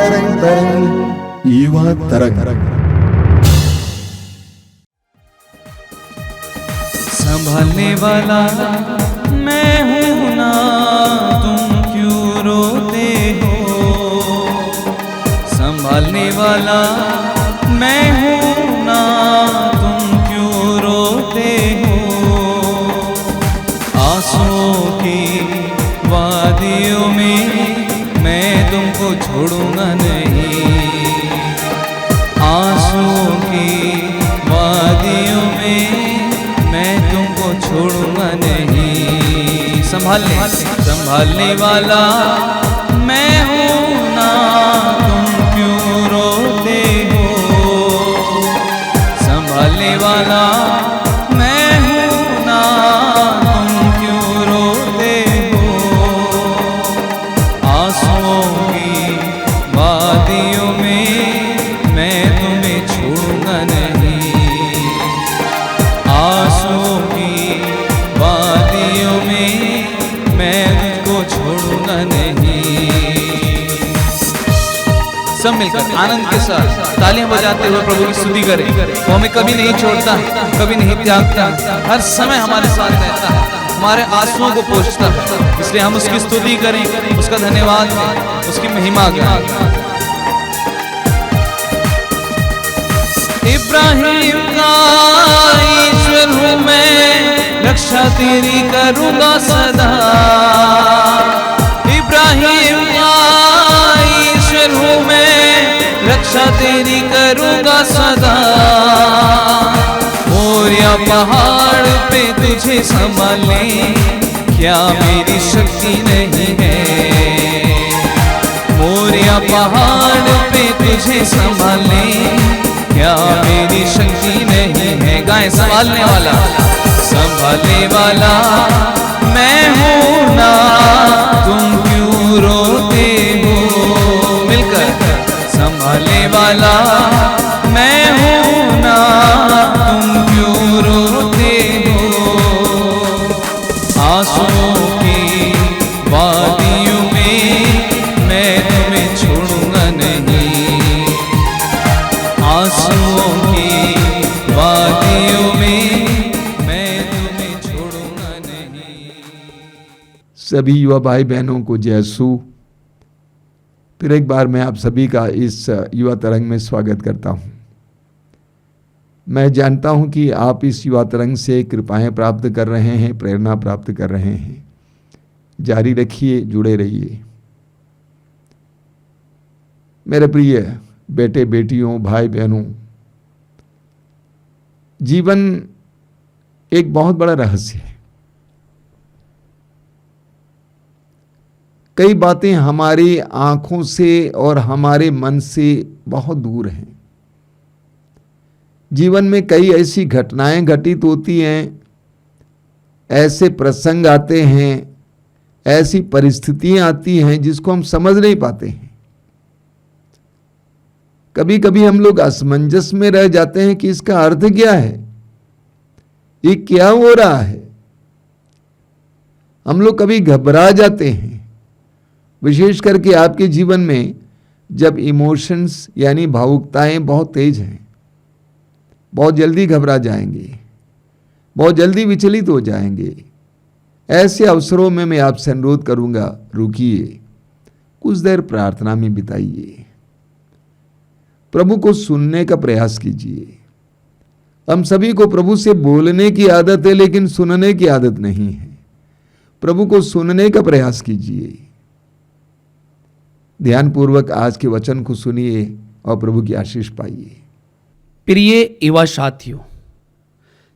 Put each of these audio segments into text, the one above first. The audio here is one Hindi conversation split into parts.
तरंग युवा तरंग। संभालने वाला मैं हूँ ना, तुम क्यों रोते हो। संभालने वाला मैं हूँ ना, तुम क्यों रोते हो। आंसुओं की वादियों में मैं तुमको छोड़ूंगा नहीं। आंसुओं की वादियों में मैं तुमको छोड़ूंगा नहीं। संभालने वाला मैं हूँ ना, तुम क्यों रोते हो। संभालने वाला मैं हूँ ना, तुम क्यों रोते हो। आंसुओं की वादियों में मैं तुम्हें छोड़ूंगा नहीं। आंसुओं की वादियों में मैं तुझको छोड़ूंगा नहीं। सब मिलकर आनंद के साथ तालियां बजाते हुए प्रभु की स्तुति करें। वो हमें कभी नहीं छोड़ता, कभी नहीं त्यागता, हर समय हमारे साथ रहता है, हमारे आंसुओं को पोंछता है। इसलिए हम उसकी स्तुति करें, उसका धन्यवाद करें, उसकी महिमा करें। इब्राहिम का ईश्वर हूँ मैं, रक्षा तेरी करूँगा सदा। इब्राहिम का ईश्वर हूँ मैं, रक्षा तेरी करूँगा सदा। मोरिया पहाड़ पे तुझे संभालने क्या मेरी शक्ति नहीं है। मोरिया पहाड़ पे तुझे संभालने क्या मेरी शक्ति नहीं है। गाएं संभालने वाला मैं हूँ ना, तुम क्यों रोते हो। मिलकर संभालने वाला मैं हूँ ना, तुम क्यों रोते हो। आंसुओं की वादियों में मैं तुम्हें छोड़ूंगा नहीं। आंसुओं की वादियों में मैं तुम्हें छोड़ूंगा नहीं। सभी युवा भाई बहनों को जय यीशु। फिर एक बार मैं आप सभी का इस युवा तरंग में स्वागत करता हूं। मैं जानता हूं कि आप इस युवा तरंग से कृपाएं प्राप्त कर रहे हैं, प्रेरणा प्राप्त कर रहे हैं। जारी रखिए, जुड़े रहिए। मेरे प्रिय बेटे बेटियों, भाई बहनों, जीवन एक बहुत बड़ा रहस्य है। कई बातें हमारी आंखों से और हमारे मन से बहुत दूर हैं। जीवन में कई ऐसी घटनाएं घटित होती हैं, ऐसे प्रसंग आते हैं, ऐसी परिस्थितियां आती हैं जिसको हम समझ नहीं पाते हैं। कभी कभी हम लोग असमंजस में रह जाते हैं कि इसका अर्थ क्या है, ये क्या हो रहा है। हम लोग कभी घबरा जाते हैं, विशेष करके आपके जीवन में जब इमोशंस यानी भावुकताएं बहुत तेज हैं। बहुत जल्दी घबरा जाएंगे, बहुत जल्दी विचलित हो जाएंगे। ऐसे अवसरों में मैं आपसे अनुरोध करूंगा, रुकिए, कुछ देर प्रार्थना में बिताइए, प्रभु को सुनने का प्रयास कीजिए। हम सभी को प्रभु से बोलने की आदत है, लेकिन सुनने की आदत नहीं है। प्रभु को सुनने का प्रयास कीजिए। ध्यानपूर्वक आज के वचन को सुनिए और प्रभु की आशीष पाइए। प्रिय युवा साथियों,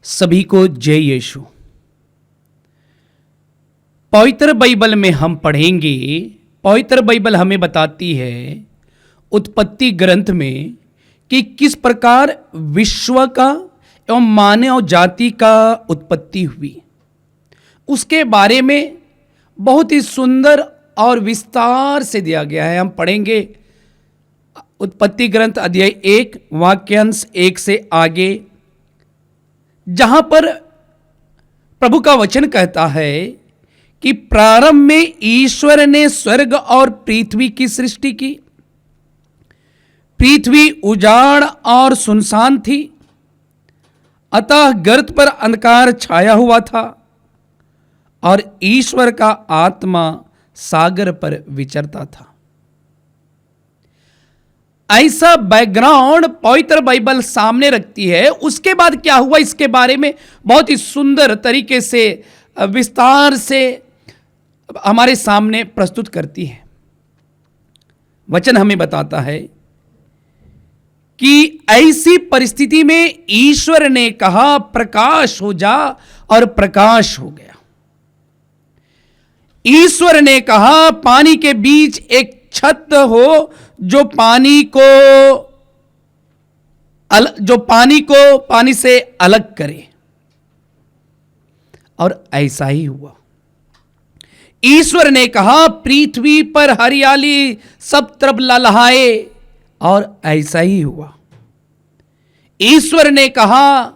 सभी को जय यीशु। पवित्र बाइबल में हम पढ़ेंगे, पवित्र बाइबल हमें बताती है उत्पत्ति ग्रंथ में कि किस प्रकार विश्व का एवं मानव जाति का उत्पत्ति हुई। उसके बारे में बहुत ही सुंदर और विस्तार से दिया गया है। हम पढ़ेंगे उत्पत्ति ग्रंथ अध्याय 1 वाक्यांश 1 से आगे, जहां पर प्रभु का वचन कहता है कि प्रारंभ में ईश्वर ने स्वर्ग और पृथ्वी की सृष्टि की। पृथ्वी उजाड़ और सुनसान थी, अतः गर्त पर अंधकार छाया हुआ था और ईश्वर का आत्मा सागर पर विचरता था। ऐसा बैकग्राउंड पवित्र बाइबल सामने रखती है। उसके बाद क्या हुआ इसके बारे में बहुत ही सुंदर तरीके से विस्तार से हमारे सामने प्रस्तुत करती है। वचन हमें बताता है कि ऐसी परिस्थिति में ईश्वर ने कहा प्रकाश हो जा, और प्रकाश हो गया। ईश्वर ने कहा पानी के बीच एक छत हो जो पानी को पानी से अलग करे, और ऐसा ही हुआ। ईश्वर ने कहा पृथ्वी पर हरियाली सब तरफ ललहाए, और ऐसा ही हुआ। ईश्वर ने कहा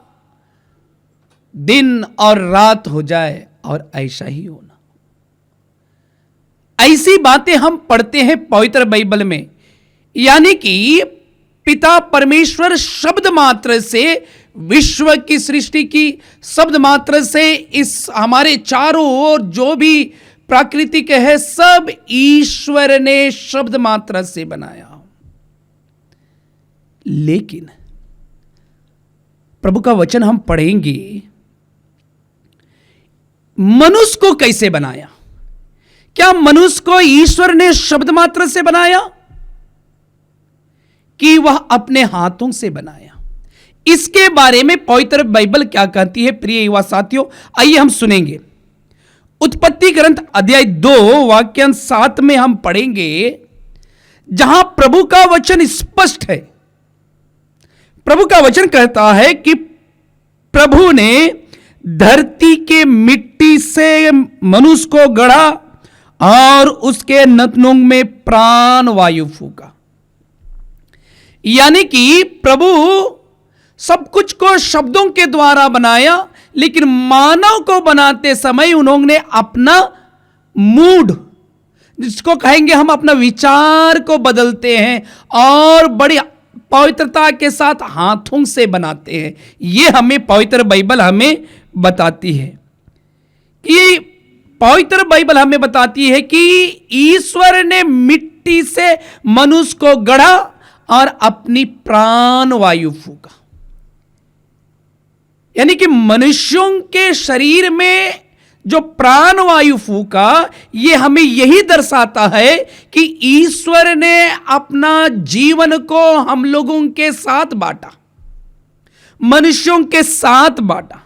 दिन और रात हो जाए, और ऐसा ही होना। ऐसी बातें हम पढ़ते हैं पवित्र बाइबल में, यानी कि पिता परमेश्वर शब्द मात्र से विश्व की सृष्टि की, शब्द मात्र से इस हमारे चारों ओर जो भी प्राकृतिक है सब ईश्वर ने शब्द मात्र से बनाया। लेकिन प्रभु का वचन हम पढ़ेंगे, मनुष्य को कैसे बनाया? क्या मनुष्य को ईश्वर ने शब्द मात्र से बनाया कि वह अपने हाथों से बनाया? इसके बारे में पवित्र बाइबल क्या कहती है प्रिय युवा साथियों, आइए हम सुनेंगे। उत्पत्ति ग्रंथ अध्याय 2 वाक्य 7 में हम पढ़ेंगे, जहां प्रभु का वचन स्पष्ट है। प्रभु का वचन कहता है कि प्रभु ने धरती के मिट्टी से मनुष्य को गढ़ा और उसके नथनों में प्राण वायु फूका। यानी कि प्रभु सब कुछ को शब्दों के द्वारा बनाया, लेकिन मानव को बनाते समय उन्होंने अपना मूड, जिसको कहेंगे हम अपना विचार को बदलते हैं और बड़ी पवित्रता के साथ हाथों से बनाते हैं। यह हमें पवित्र बाइबल हमें बताती है कि पवित्र बाइबल हमें बताती है कि ईश्वर ने मिट्टी से मनुष्य को गढ़ा और अपनी प्राण वायु फूका। यानी कि मनुष्यों के शरीर में जो प्राण वायु फूका, यह हमें यही दर्शाता है कि ईश्वर ने अपना जीवन को हम लोगों के साथ बांटा, मनुष्यों के साथ बांटा,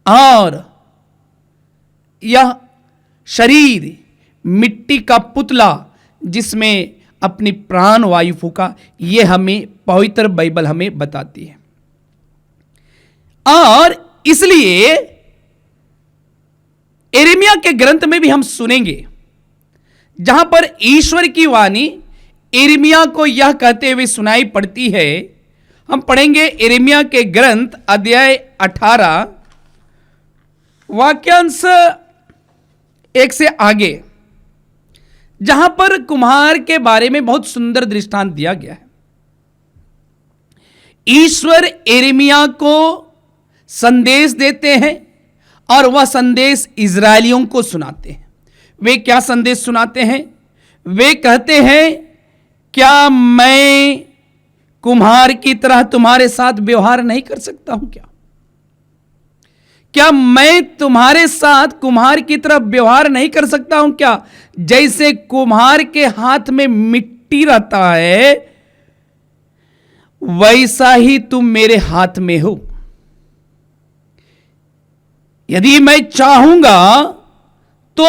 और यह शरीर मिट्टी का पुतला जिसमें अपनी प्राण वायु फूका, यह हमें पवित्र बाइबल हमें बताती है। और इसलिए यिर्मयाह के ग्रंथ में भी हम सुनेंगे, जहां पर ईश्वर की वाणी यिर्मयाह को यह कहते हुए सुनाई पड़ती है। हम पढ़ेंगे यिर्मयाह के ग्रंथ अध्याय 18 वाक्यांश 1 से आगे, जहां पर कुम्हार के बारे में बहुत सुंदर दृष्टांत दिया गया है। ईश्वर यिर्मयाह को संदेश देते हैं और वह संदेश इजरायलियों को सुनाते हैं। वे क्या संदेश सुनाते हैं? वे कहते हैं, क्या मैं कुम्हार की तरह तुम्हारे साथ व्यवहार नहीं कर सकता हूं? क्या मैं तुम्हारे साथ कुम्हार की तरह व्यवहार नहीं कर सकता हूं क्या? जैसे कुम्हार के हाथ में मिट्टी रहता है, वैसा ही तुम मेरे हाथ में हो। यदि मैं चाहूंगा तो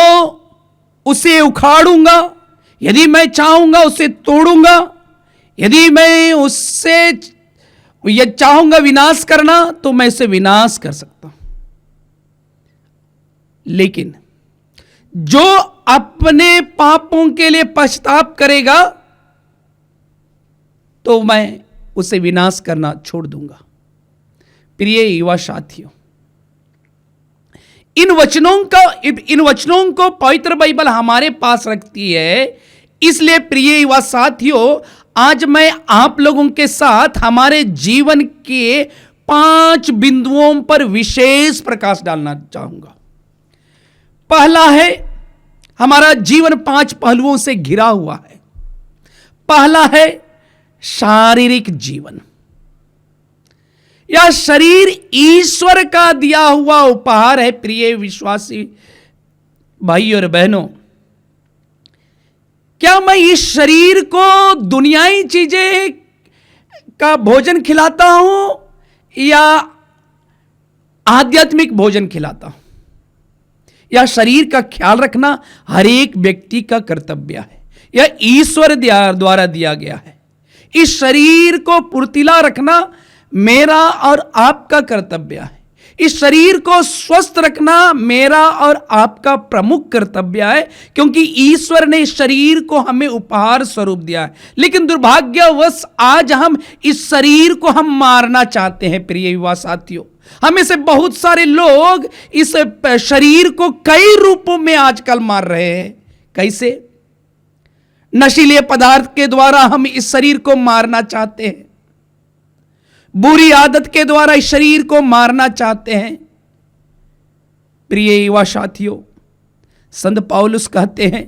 उसे उखाड़ूंगा, यदि मैं चाहूंगा उसे तोड़ूंगा, यदि मैं उससे यह चाहूंगा विनाश करना तो मैं इसे विनाश कर सकता हूं। लेकिन जो अपने पापों के लिए पश्चाताप करेगा तो मैं उसे विनाश करना छोड़ दूंगा। प्रिय युवा साथियों, इन वचनों को पवित्र बाइबल हमारे पास रखती है। इसलिए प्रिय युवा साथियों, आज मैं आप लोगों के साथ हमारे जीवन के 5 बिंदुओं पर विशेष प्रकाश डालना चाहूंगा। पहला है, हमारा जीवन 5 पहलुओं से घिरा हुआ है। पहला है शारीरिक जीवन। यह शरीर ईश्वर का दिया हुआ उपहार है। प्रिय विश्वासी भाई और बहनों, क्या मैं इस शरीर को दुनियाई चीजें का भोजन खिलाता हूं या आध्यात्मिक भोजन खिलाता हूं? यह शरीर का ख्याल रखना हर एक व्यक्ति का कर्तव्य है। यह ईश्वर द्वारा दिया गया है। इस शरीर को फुर्तीला रखना मेरा और आपका कर्तव्य है। इस शरीर को स्वस्थ रखना मेरा और आपका प्रमुख कर्तव्य है, क्योंकि ईश्वर ने इस शरीर को हमें उपहार स्वरूप दिया है। लेकिन दुर्भाग्यवश आज हम इस शरीर को हम मारना चाहते हैं। प्रिय युवा साथियों, हमें से बहुत सारे लोग इस शरीर को कई रूपों में आजकल मार रहे हैं। कैसे? नशीले पदार्थ के द्वारा हम इस शरीर को मारना चाहते हैं। बुरी आदत के द्वारा इस शरीर को मारना चाहते हैं। प्रिय युवा साथियों, संत पौलुस कहते हैं,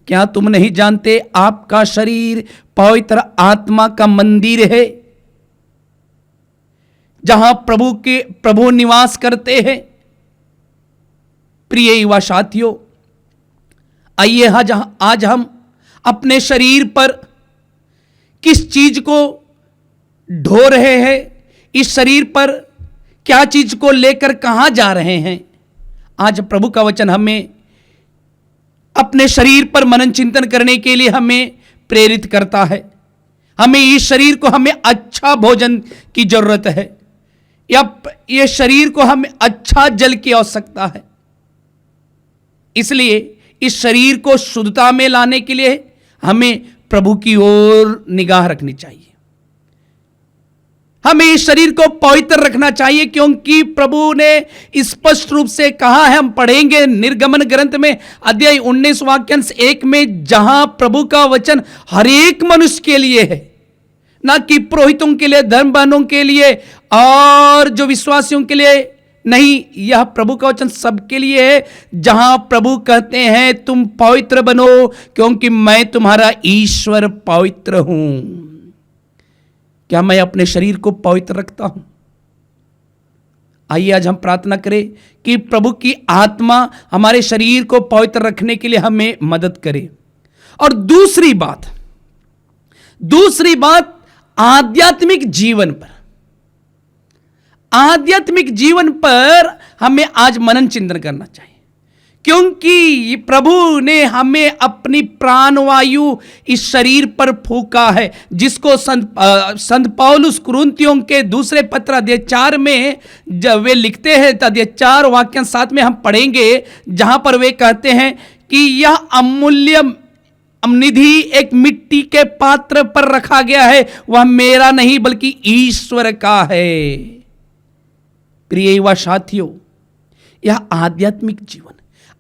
क्या तुम नहीं जानते आपका शरीर पवित्र आत्मा का मंदिर है, जहां प्रभु निवास करते हैं। प्रिय युवा साथियों, आइए आज हम अपने शरीर पर किस चीज को ढो रहे हैं, इस शरीर पर क्या चीज को लेकर कहां जा रहे हैं। आज प्रभु का वचन हमें अपने शरीर पर मनन चिंतन करने के लिए हमें प्रेरित करता है। हमें इस शरीर को हमें अच्छा भोजन की जरूरत है, या ये शरीर को हमें अच्छा जल की आवश्यकता है। इसलिए इस शरीर को शुद्धता में लाने के लिए हमें प्रभु की ओर निगाह रखनी चाहिए। हमें इस शरीर को पवित्र रखना चाहिए, क्योंकि प्रभु ने स्पष्ट रूप से कहा है। हम पढ़ेंगे निर्गमन ग्रंथ में अध्याय 19 वाक्यांश 1 में, जहां प्रभु का वचन हर एक मनुष्य के लिए है, ना कि पुरोहितों के लिए, धर्म बहनों के लिए और जो विश्वासियों के लिए नहीं। यह प्रभु का वचन सबके लिए है, जहां प्रभु कहते हैं तुम पवित्र बनो क्योंकि मैं तुम्हारा ईश्वर पवित्र हूं। क्या मैं अपने शरीर को पवित्र रखता हूं? आइए आज हम प्रार्थना करें कि प्रभु की आत्मा हमारे शरीर को पवित्र रखने के लिए हमें मदद करे। और दूसरी बात आध्यात्मिक जीवन पर हमें आज मनन चिंतन करना चाहिए, क्योंकि प्रभु ने हमें अपनी प्राणवायु इस शरीर पर फूंका है, जिसको संत पौलुस कुरिन्थियों के दूसरे पत्र अध्याय 4 में जब वे लिखते हैं, अध्याय 4 वाक्य 7 में हम पढ़ेंगे, जहां पर वे कहते हैं कि यह अमूल्य निधि एक मिट्टी के पात्र पर रखा गया है, वह मेरा नहीं बल्कि ईश्वर का है। प्रिय युवा साथियों, यह आध्यात्मिक जीवन,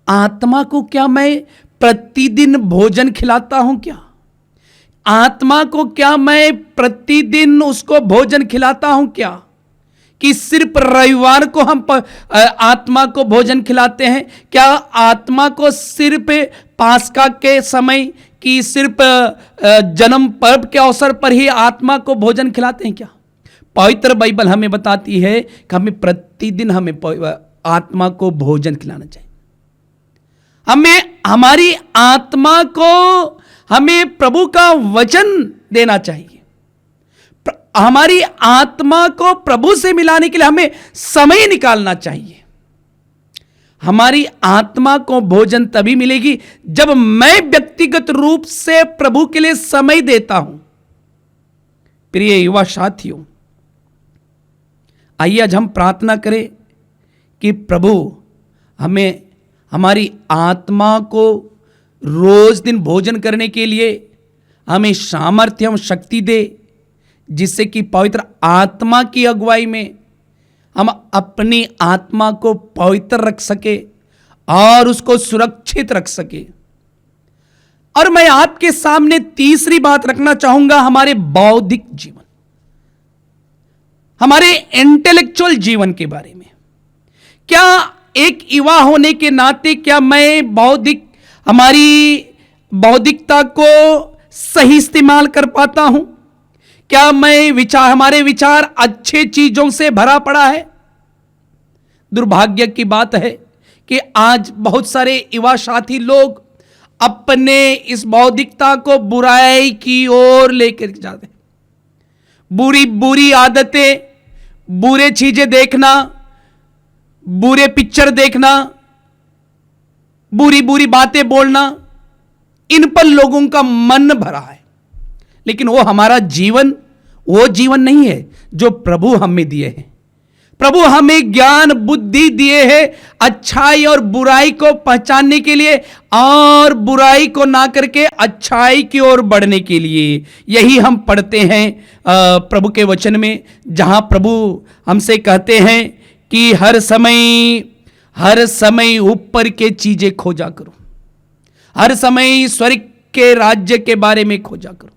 आत्मा को क्या मैं प्रतिदिन भोजन खिलाता हूं? क्या आत्मा को क्या मैं प्रतिदिन उसको भोजन खिलाता हूं? क्या कि सिर्फ रविवार को हम आत्मा को भोजन खिलाते हैं? क्या आत्मा को सिर्फ पास्का के समय कि सिर्फ जन्म पर्व के अवसर पर ही आत्मा को भोजन खिलाते हैं? क्या पवित्र बाइबल हमें बताती है कि हमें प्रतिदिन हमें आत्मा को भोजन खिलाना चाहिए। हमें हमारी आत्मा को हमें प्रभु का वचन देना चाहिए। हमारी आत्मा को प्रभु से मिलाने के लिए हमें समय निकालना चाहिए। हमारी आत्मा को भोजन तभी मिलेगी जब मैं व्यक्तिगत रूप से प्रभु के लिए समय देता हूं। प्रिय युवा साथियों, आइए आज हम प्रार्थना करें कि प्रभु हमें हमारी आत्मा को रोज दिन भोजन करने के लिए हमें सामर्थ्य एवं शक्ति दे, जिससे कि पवित्र आत्मा की अगुवाई में हम अपनी आत्मा को पवित्र रख सके और उसको सुरक्षित रख सके। और मैं आपके सामने तीसरी बात रखना चाहूंगा, हमारे बौद्धिक जीवन, हमारे इंटेलेक्चुअल जीवन के बारे में। क्या एक युवा होने के नाते क्या मैं हमारी बौद्धिकता को सही इस्तेमाल कर पाता हूं? क्या हमारे विचार अच्छे चीजों से भरा पड़ा है? दुर्भाग्य की बात है कि आज बहुत सारे युवा साथी लोग अपने इस बौद्धिकता को बुराई की ओर लेकर जाते हैं। बुरी बुरी आदतें, बुरे चीजें देखना, बुरे पिक्चर देखना, बुरी बुरी बातें बोलना, इन पर लोगों का मन भरा है। लेकिन वो जीवन नहीं है जो प्रभु हमें दिए हैं। प्रभु हमें ज्ञान बुद्धि दिए हैं अच्छाई और बुराई को पहचानने के लिए, और बुराई को ना करके अच्छाई की ओर बढ़ने के लिए। यही हम पढ़ते हैं प्रभु के वचन में, जहां प्रभु हमसे कहते हैं कि हर समय ऊपर के चीजें खोजा करो, हर समय स्वर्ग के राज्य के बारे में खोजा करो।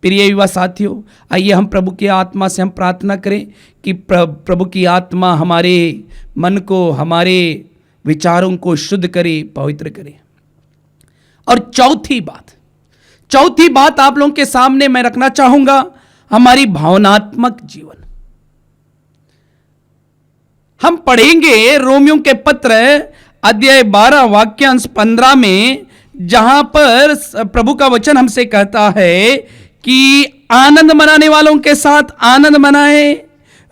प्रिय युवा साथियों, आइए हम प्रभु की आत्मा से हम प्रार्थना करें कि प्रभु की आत्मा हमारे मन को, हमारे विचारों को शुद्ध करे, पवित्र करे। और चौथी बात आप लोगों के सामने मैं रखना चाहूंगा, हमारी भावनात्मक जीवन। हम पढ़ेंगे रोमियों के पत्र अध्याय 12 वाक्यांश 15 में, जहां पर प्रभु का वचन हमसे कहता है कि आनंद मनाने वालों के साथ आनंद मनाएं,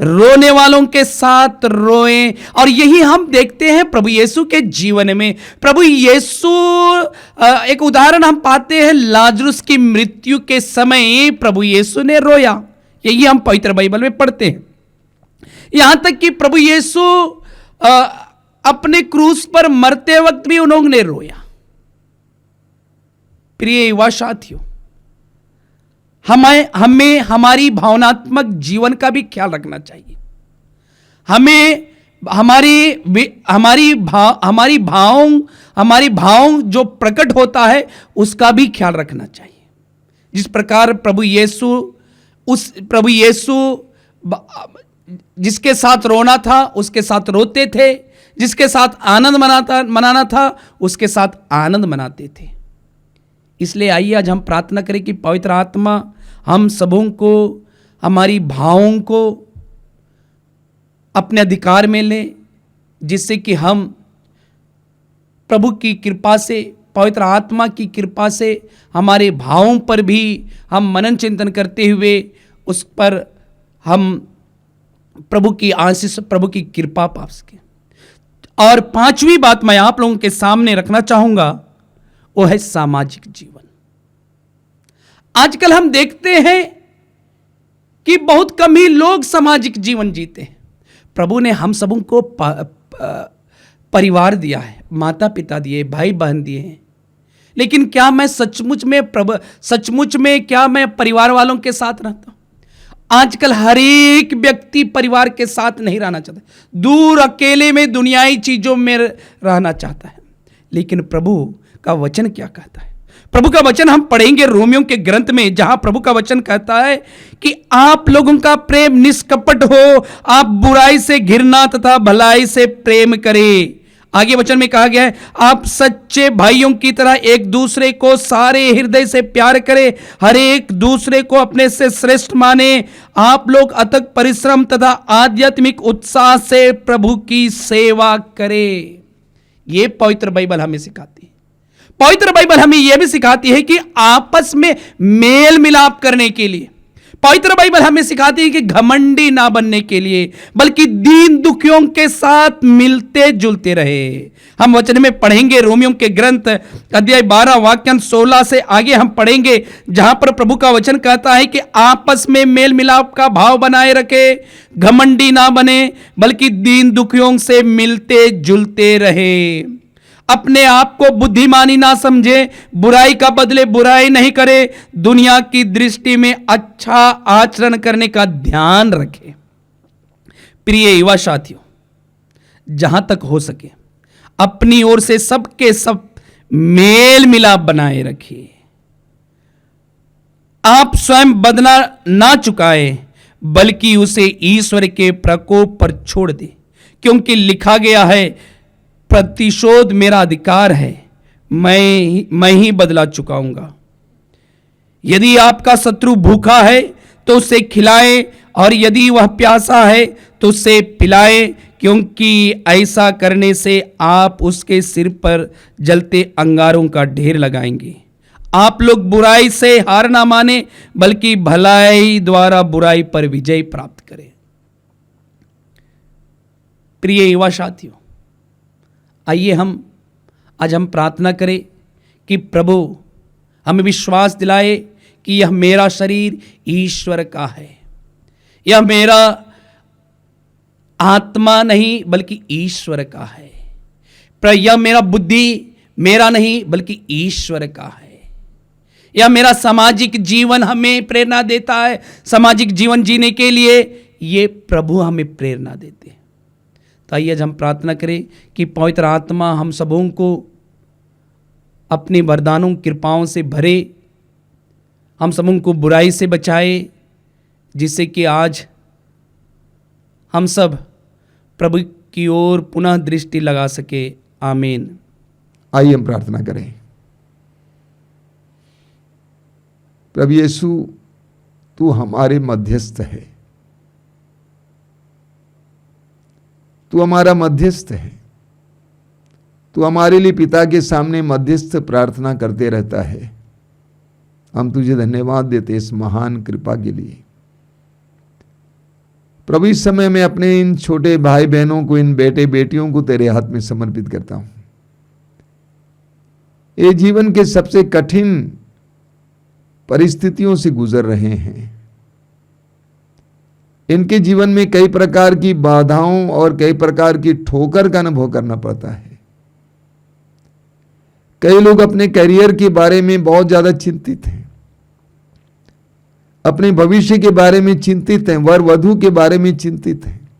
रोने वालों के साथ रोएं। और यही हम देखते हैं प्रभु यीशु के जीवन में। प्रभु यीशु, एक उदाहरण हम पाते हैं, लाजरुस की मृत्यु के समय प्रभु यीशु ने रोया। यही हम पवित्र बाइबल में पढ़ते हैं। यहां तक कि प्रभु यीशु अपने क्रूस पर मरते वक्त भी उन्होंने रोया। प्रिय युवा साथियों, हमें हमारी भावनात्मक जीवन का भी ख्याल रखना चाहिए। हमें हमारी भाव जो प्रकट होता है उसका भी ख्याल रखना चाहिए। जिस प्रकार प्रभु यीशु जिसके साथ रोना था उसके साथ रोते थे, जिसके साथ आनंद मनाना था उसके साथ आनंद मनाते थे। इसलिए आइए आज हम प्रार्थना करें कि पवित्र आत्मा हम सबों को, हमारी भावों को अपने अधिकार में लें, जिससे कि हम प्रभु की कृपा से, पवित्र आत्मा की कृपा से हमारे भावों पर भी हम मनन चिंतन करते हुए उस पर हम प्रभु की आशीष, प्रभु की कृपा पा सकें। और पांचवी बात मैं आप लोगों के सामने रखना चाहूंगा, वो है सामाजिक जीवन। आजकल हम देखते हैं कि बहुत कम ही लोग सामाजिक जीवन जीते हैं। प्रभु ने हम सबों को परिवार दिया है, माता पिता दिए, भाई बहन दिए हैं, लेकिन क्या मैं सचमुच में क्या मैं परिवार वालों के साथ रहता हूं? आजकल हर एक व्यक्ति परिवार के साथ नहीं रहना चाहता, दूर अकेले में दुनियाई चीजों में रहना चाहता है। लेकिन प्रभु का वचन क्या कहता है? प्रभु का वचन हम पढ़ेंगे रोमियों के ग्रंथ में, जहां प्रभु का वचन कहता है कि आप लोगों का प्रेम निष्कपट हो, आप बुराई से घृणा तथा भलाई से प्रेम करें। आगे वचन में कहा गया है, आप सच्चे भाइयों की तरह एक दूसरे को सारे हृदय से प्यार करें, हर एक दूसरे को अपने से श्रेष्ठ माने, आप लोग अथक परिश्रम तथा आध्यात्मिक उत्साह से प्रभु की सेवा करें। यह पवित्र बाइबल हमें सिखाती है। पवित्र बाइबल हमें यह भी सिखाती है कि आपस में मेल मिलाप करने के लिए, पवित्र बाइबल हमें सिखाती है कि घमंडी ना बनने के लिए, बल्कि दीन दुखियों के साथ मिलते जुलते रहे। हम वचन में पढ़ेंगे रोमियों के ग्रंथ अध्याय 12 वाक्यांश 16 से आगे हम पढ़ेंगे, जहां पर प्रभु का वचन कहता है कि आपस में मेल मिलाप का भाव बनाए रखे, घमंडी ना बने, बल्कि दीन दुखियों से मिलते जुलते रहे। अपने आप को बुद्धिमानी ना समझे, बुराई का बदले बुराई नहीं करे, दुनिया की दृष्टि में अच्छा आचरण करने का ध्यान रखे। प्रिय युवा साथियों, जहां तक हो सके अपनी ओर से सबके सब मेल मिलाप बनाए रखिए। आप स्वयं बदला ना चुकाए, बल्कि उसे ईश्वर के प्रकोप पर छोड़ दे, क्योंकि लिखा गया है, प्रतिशोध मेरा अधिकार है, मैं ही बदला चुकाऊंगा। यदि आपका शत्रु भूखा है तो उसे खिलाए, और यदि वह प्यासा है तो उसे पिलाए, क्योंकि ऐसा करने से आप उसके सिर पर जलते अंगारों का ढेर लगाएंगे। आप लोग बुराई से हार ना माने, बल्कि भलाई द्वारा बुराई पर विजय प्राप्त करें। प्रिय युवा साथियों, आइए आज हम प्रार्थना करें कि प्रभु हमें विश्वास दिलाए कि यह मेरा शरीर ईश्वर का है, यह मेरा आत्मा नहीं बल्कि ईश्वर का है। पर यह मेरा बुद्धि मेरा नहीं बल्कि ईश्वर का है। यह मेरा सामाजिक जीवन हमें प्रेरणा देता है, सामाजिक जीवन जीने के लिए ये प्रभु हमें प्रेरणा देते हैं। तो आइए आज हम प्रार्थना करें कि पवित्र आत्मा हम सबों को अपने वरदानों कृपाओं से भरे, हम सबों को बुराई से बचाए, जिससे कि आज हम सब प्रभु की ओर पुनः दृष्टि लगा सके। आमीन। आइए हम प्रार्थना करें। प्रभु यीशु, तू हमारे मध्यस्थ है, तू हमारा मध्यस्थ है। तू हमारे लिए पिता के सामने मध्यस्थ प्रार्थना करते रहता है। हम तुझे धन्यवाद देते इस महान कृपा के लिए। प्रभु, इस समय मैं अपने इन छोटे भाई बहनों को, इन बेटे बेटियों को तेरे हाथ में समर्पित करता हूं। ये जीवन के सबसे कठिन परिस्थितियों से गुजर रहे हैं। इनके जीवन में कई प्रकार की बाधाओं और कई प्रकार की ठोकर का अनुभव करना पड़ता है। कई लोग अपने करियर के बारे में बहुत ज्यादा चिंतित हैं, अपने भविष्य के बारे में चिंतित हैं, वर वधु के बारे में चिंतित हैं।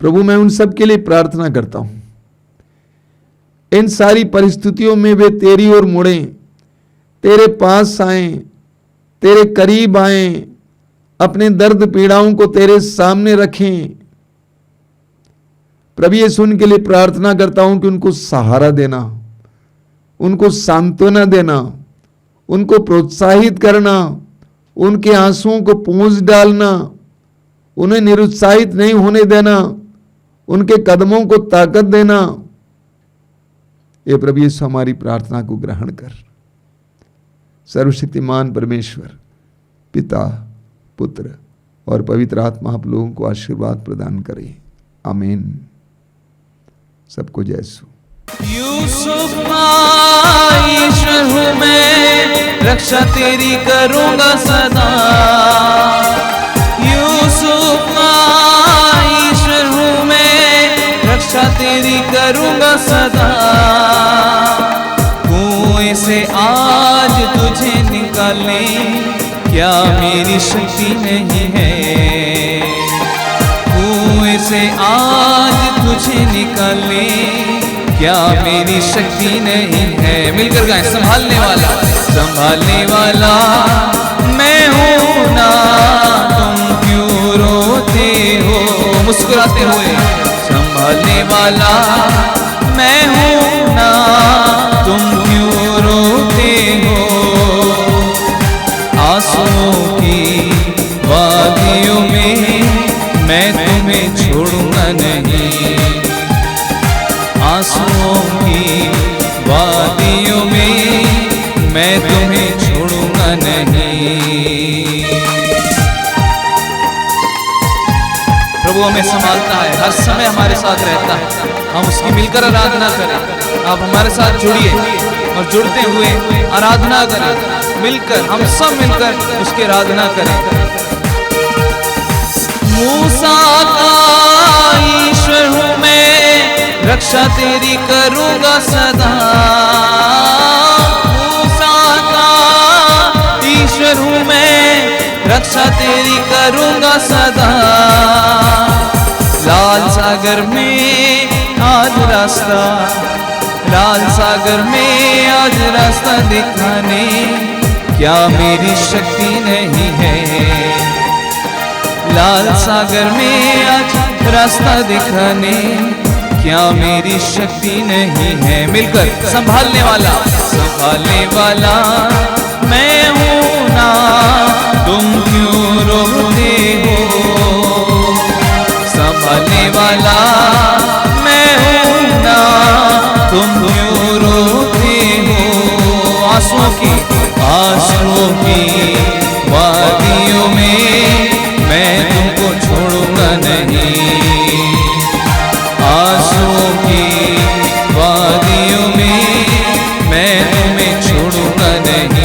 प्रभु, मैं उन सब के लिए प्रार्थना करता हूं, इन सारी परिस्थितियों में वे तेरी ओर मुड़ें, तेरे पास आएं, तेरे करीब आएं, अपने दर्द पीड़ाओं को तेरे सामने रखें। प्रभु, ये सुन के लिए प्रार्थना करता हूं कि उनको सहारा देना, उनको सांत्वना देना, उनको प्रोत्साहित करना, उनके आंसुओं को पोंछ डालना, उन्हें निरुत्साहित नहीं होने देना, उनके कदमों को ताकत देना। ये प्रभु यीशु हमारी प्रार्थना को ग्रहण कर। सर्वशक्तिमान परमेश्वर, पिता, पुत्र और पवित्र आत्मा आप लोगों को आशीर्वाद प्रदान करें। आमीन। सबको जय यीशु। यूसुफ का ईश्वर हूँ मैं, रक्षा तेरी करूँगा सदा। यूसुफ का ईश्वर हूँ मैं, रक्षा तेरी करूँगा सदा। कुएं से आज तुझे निकालने क्या मेरी शक्ति नहीं है। कुएं से आज तुझे निकालने क्या मेरी शक्ति नहीं है। मिलकर गाएं। संभालने वाला, संभालने वाला मैं हूं ना, तुम क्यों रोते हो मुस्कुराते हुए। संभालने वाला मैं हूं ना, तुम क्यों रोते हो। आंसुओं की वादियों में मैं तुम्हें छोड़ूंगा नहीं। आंसुओं की वादियों में मैं तुम्हें छोड़ूंगा नहीं। प्रभु हमें संभालता है, हर समय हमारे साथ रहता है। हम उसकी मिलकर आराधना करें। आप हमारे साथ जुड़िए और जुड़ते हुए आराधना करें। मिलकर, हम सब मिलकर उसकी आराधना करें। मूसा का ईश्वर हूँ मैं, रक्षा तेरी करूँगा सदा। मूसा का ईश्वर हूँ मैं, रक्षा तेरी करूँगा सदा। लाल सागर में आज रास्ता, लाल सागर में आज रास्ता दिखाने क्या मेरी शक्ति नहीं है। लाल सागर में आज रास्ता दिखाने क्या मेरी शक्ति नहीं है। मिलकर संभालने वाला मैं हूं ना, तुम क्यों रोते हो। संभालने वाला मैं हूं ना, तुम क्यों रोते हो। आंसुओं की वादियों में मैं तुमको छोड़ूंगा नहीं। आंसुओं की वादियों में मैं तुम्हें छोड़ूंगा नहीं।